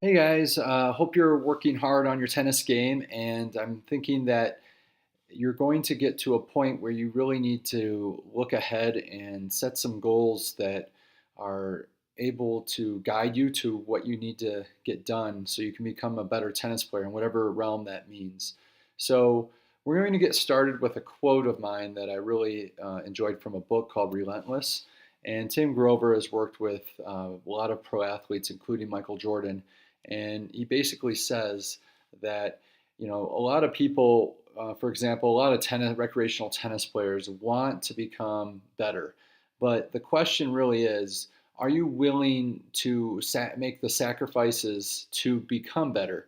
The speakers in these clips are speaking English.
Hey guys, hope you're working hard on your tennis game, and I'm thinking that you're going to get to a point where you really need to look ahead and set some goals that are able to guide you to what you need to get done so you can become a better tennis player in whatever realm that means. So, we're going to get started with a quote of mine that I really enjoyed from a book called Relentless. And Tim Grover has worked with a lot of pro athletes, including Michael Jordan. And he basically says that a lot of people, for example, a lot of recreational tennis players want to become better, but the question really is, are you willing to make the sacrifices to become better?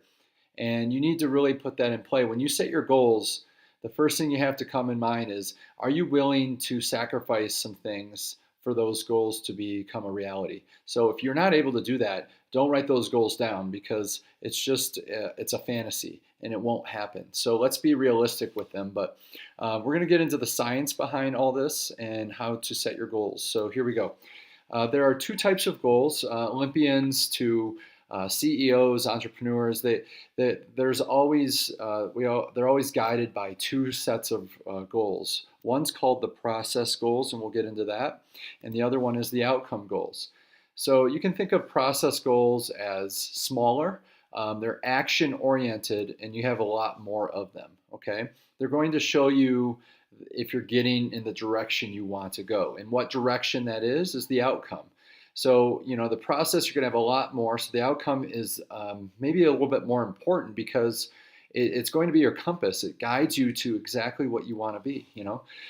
And you need to really put that in play. When you set your goals, the first thing you have to come in mind is, are you willing to sacrifice some things for those goals to become a reality? So if you're not able to do that, don't write those goals down because it's a fantasy and it won't happen. So let's be realistic with them. But we're going to get into the science behind all this and how to set your goals. So here we go. There are two types of goals: Olympians to CEOs, entrepreneurs. There's always they're always guided by two sets of goals. One's called the process goals, and we'll get into that, and the other one is the outcome goals. So you can think of process goals as smaller. They're action oriented, and you have a lot more of them. Okay, they're going to show you if you're getting in the direction you want to go. And what direction that is the outcome. So, the process, you're going to have a lot more. So the outcome is maybe a little bit more important because it's going to be your compass. It guides you to exactly what you want to be.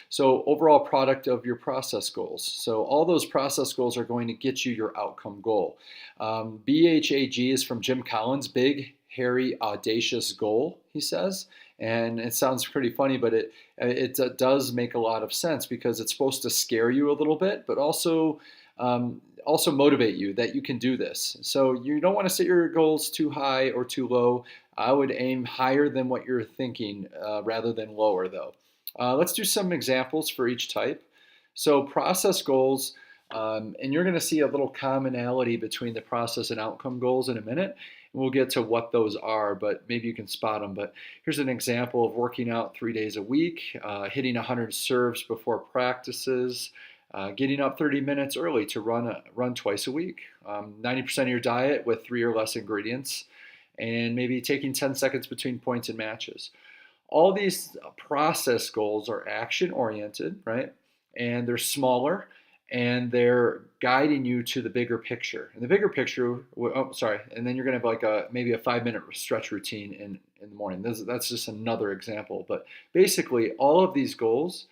So overall product of your process goals. So all those process goals are going to get you your outcome goal. BHAG is from Jim Collins, big, hairy, audacious goal, he says. And it sounds pretty funny, but it does make a lot of sense because it's supposed to scare you a little bit, but also motivate you that you can do this. So you don't want to set your goals too high or too low. I would aim higher than what you're thinking rather than lower, though. Let's do some examples for each type. So process goals, and you're going to see a little commonality between the process and outcome goals in a minute. We'll get to what those are, but maybe you can spot them. But here's an example of working out 3 days a week, hitting 100 serves before practices, getting up 30 minutes early to run twice a week, 90% of your diet with 3 or less ingredients, and maybe taking 10 seconds between points and matches. All these process goals are action oriented, right? And they're smaller and they're guiding you to the bigger picture. And the bigger picture, and then you're going to have like maybe a 5-minute stretch routine in the morning. That's just another example. But basically, all of these goals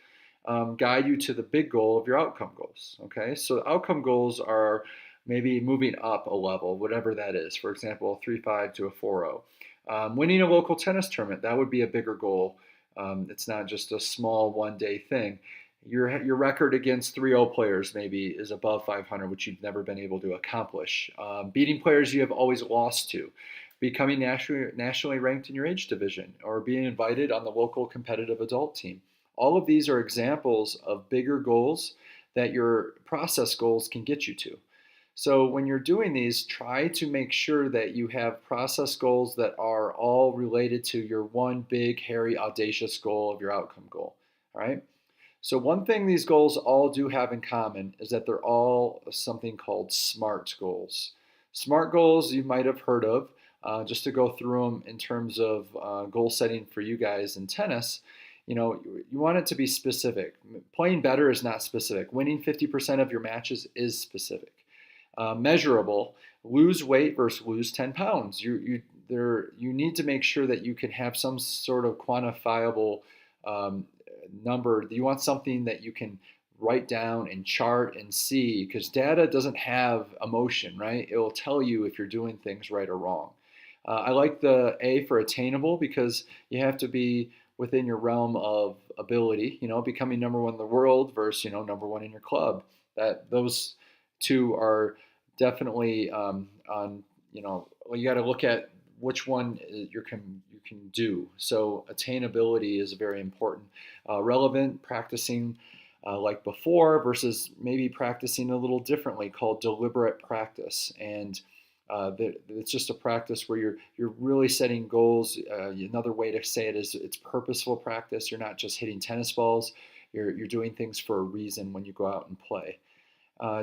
guide you to the big goal of your outcome goals. Okay, so outcome goals are maybe moving up a level, whatever that is. For example, a 3-5 to a 4-0. Winning a local tennis tournament, that would be a bigger goal. It's not just a small one-day thing. Your record against 3-0 players maybe is above 500, which you've never been able to accomplish. Beating players you have always lost to. Becoming nationally ranked in your age division, or being invited on the local competitive adult team. All of these are examples of bigger goals that your process goals can get you to. So when you're doing these, try to make sure that you have process goals that are all related to your one big, hairy, audacious goal of your outcome goal. All right. So one thing these goals all do have in common is that they're all something called SMART goals. SMART goals you might have heard of. Just to go through them in terms of goal setting for you guys in tennis, you want it to be specific. Playing better is not specific. Winning 50% of your matches is specific. Measurable: lose weight versus lose 10 pounds. You need to make sure that you can have some sort of quantifiable number. You want something that you can write down and chart and see, because data doesn't have emotion, right? It will tell you if you're doing things right or wrong. I like the A for attainable because you have to be within your realm of ability, becoming number one in the world versus, number one in your club. That those two are definitely on, you got to look at which one you can do. So attainability is very important. Relevant, practicing like before versus maybe practicing a little differently, called deliberate practice. And It's just a practice where you're really setting goals. Another way to say it is it's purposeful practice. You're not just hitting tennis balls. You're doing things for a reason when you go out and play.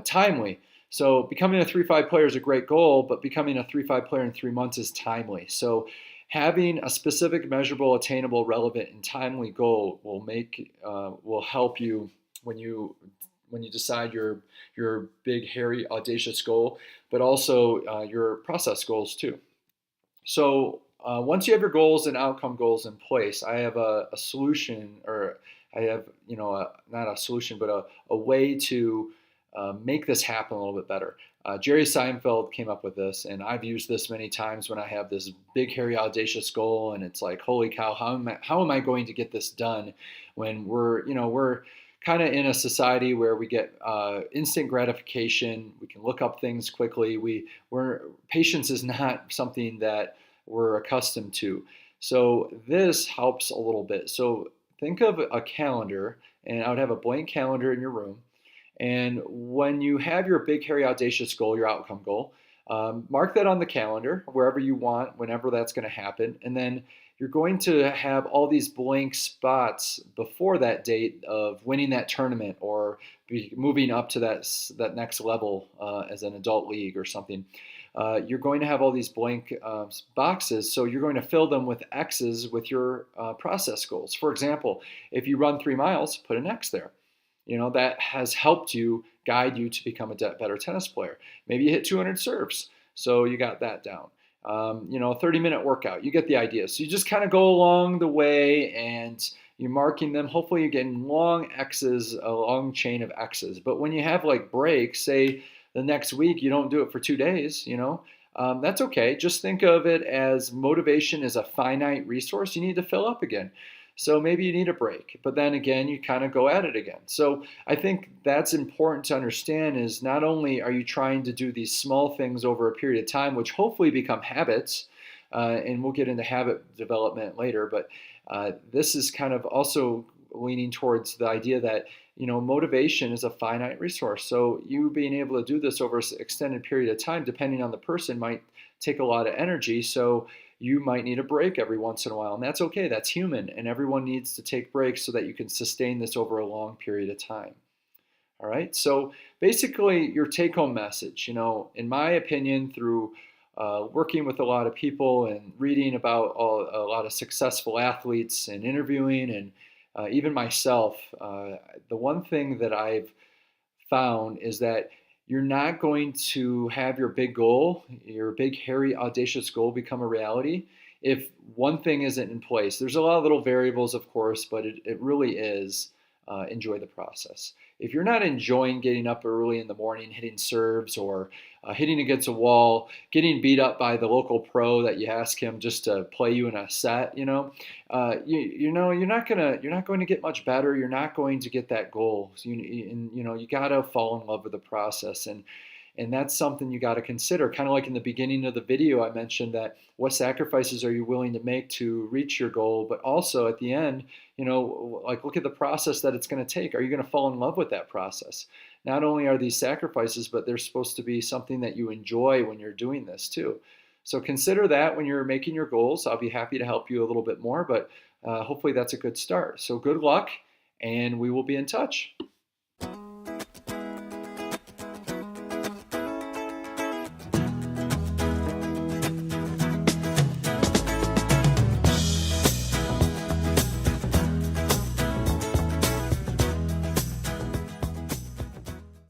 Timely. So becoming a 3-5 player is a great goal, but becoming a 3-5 player in 3 months is timely. So having a specific, measurable, attainable, relevant, and timely goal will help you when you decide your big, hairy, audacious goal, but also your process goals too. So once you have your goals and outcome goals in place, I have a solution, or I have, not a solution, but a way to make this happen a little bit better. Jerry Seinfeld came up with this, and I've used this many times when I have this big, hairy, audacious goal, and it's like, holy cow, how am I going to get this done when we're kind of in a society where we get instant gratification. We can look up things quickly. Patience is not something that we're accustomed to. So this helps a little bit. So think of a calendar, and I would have a blank calendar in your room. And when you have your big, hairy, audacious goal, your outcome goal, mark that on the calendar wherever you want, whenever that's going to happen. And then you're going to have all these blank spots before that date of winning that tournament or moving up to that next level as an adult league or something. You're going to have all these blank boxes, so you're going to fill them with X's with your process goals. For example, if you run 3 miles, put an X there. That has helped you, guide you to become a better tennis player. Maybe you hit 200 serves, so you got that down. 30-minute workout, you get the idea. So you just kind of go along the way and you're marking them. Hopefully you're getting long X's, a long chain of X's. But when you have like breaks, say the next week you don't do it for 2 days, that's okay. Just think of it as motivation is a finite resource you need to fill up again. So maybe you need a break, but then again, you kind of go at it again. So I think that's important to understand is not only are you trying to do these small things over a period of time, which hopefully become habits, and we'll get into habit development later, but this is kind of also leaning towards the idea that, motivation is a finite resource. So you being able to do this over an extended period of time, depending on the person, might take a lot of energy. So you might need a break every once in a while, and that's okay. That's human, and everyone needs to take breaks so that you can sustain this over a long period of time. All right, so basically your take-home message, in my opinion, through working with a lot of people and reading about a lot of successful athletes and interviewing and even myself, the one thing that I've found is that you're not going to have your big goal, your big, hairy, audacious goal become a reality if one thing isn't in place. There's a lot of little variables, of course, but it really is enjoy the process. If you're not enjoying getting up early in the morning, hitting serves or hitting against a wall, getting beat up by the local pro that you ask him just to play you in a set, you're not going to get much better. You're not going to get that goal. So you got to fall in love with the process, and that's something you got to consider. Kind of like in the beginning of the video, I mentioned that what sacrifices are you willing to make to reach your goal, but also at the end, like look at the process that it's going to take. Are you going to fall in love with that process? Not only are these sacrifices, but they're supposed to be something that you enjoy when you're doing this too. So consider that when you're making your goals. I'll be happy to help you a little bit more, but hopefully that's a good start. So good luck, and we will be in touch.